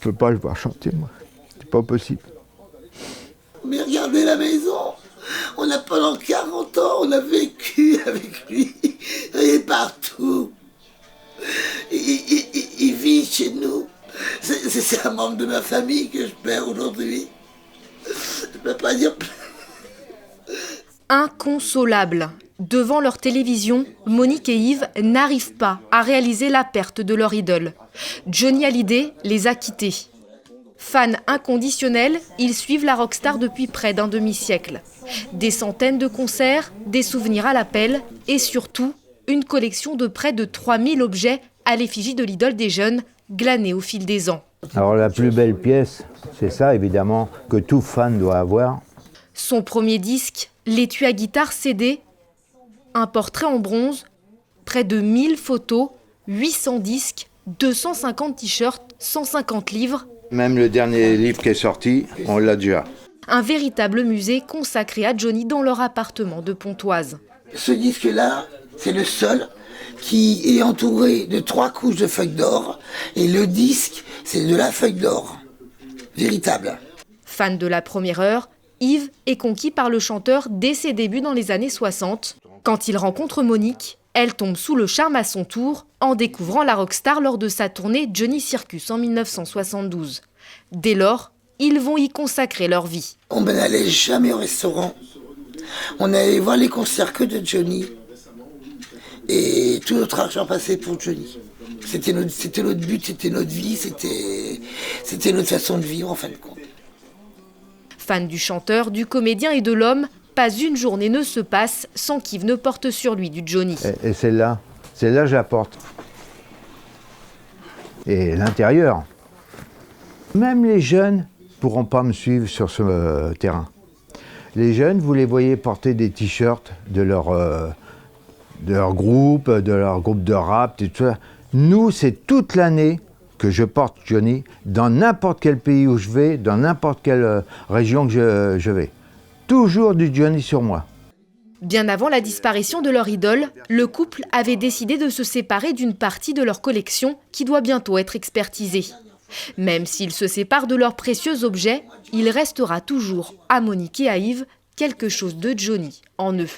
peux pas le voir chanter, moi. C'est pas possible. Mais regardez la maison. On a pendant 40 ans, on a vécu avec lui. Il est partout. Il vit chez nous. C'est un membre de ma famille que je perds aujourd'hui. Je peux pas dire plus. Inconsolables. Devant leur télévision, Monique et Yves n'arrivent pas à réaliser la perte de leur idole. Johnny Hallyday les a quittés. Fans inconditionnels, ils suivent la rockstar depuis près d'un demi-siècle. Des centaines de concerts, des souvenirs à l'appel et surtout, une collection de près de 3000 objets à l'effigie de l'idole des jeunes, glanés au fil des ans. Alors la plus belle pièce, c'est ça évidemment, que tout fan doit avoir. Son premier disque, l'étui à guitare CD, un portrait en bronze, près de 1000 photos, 800 disques, 250 t-shirts, 150 livres. Même le dernier livre qui est sorti, on l'a déjà. Un véritable musée consacré à Johnny dans leur appartement de Pontoise. Ce disque-là, c'est le seul qui est entouré de 3 couches de feuilles d'or. Et le disque, c'est de la feuille d'or. Véritable. Fan de la première heure, Yves est conquis par le chanteur dès ses débuts dans les années 60. Quand il rencontre Monique, elle tombe sous le charme à son tour en découvrant la rockstar lors de sa tournée Johnny Circus en 1972. Dès lors, ils vont y consacrer leur vie. On n'allait jamais au restaurant. On allait voir les concerts que de Johnny. Et tout notre argent passait pour Johnny. C'était notre but, c'était notre vie, c'était notre façon de vivre en fin de compte. Fan du chanteur, du comédien et de l'homme, pas une journée ne se passe sans qu'Yves ne porte sur lui du Johnny. Et celle-là, je la porte. Et l'intérieur. Même les jeunes ne pourront pas me suivre sur ce terrain. Les jeunes, vous les voyez porter des t-shirts de leur groupe de rap, et tout ça. Nous, c'est toute l'année que je porte Johnny, dans n'importe quel pays où je vais, dans n'importe quelle région que je vais. Toujours du Johnny sur moi. Bien avant la disparition de leur idole, le couple avait décidé de se séparer d'une partie de leur collection qui doit bientôt être expertisée. Même s'ils se séparent de leurs précieux objets, il restera toujours à Monique et à Yves quelque chose de Johnny en eux.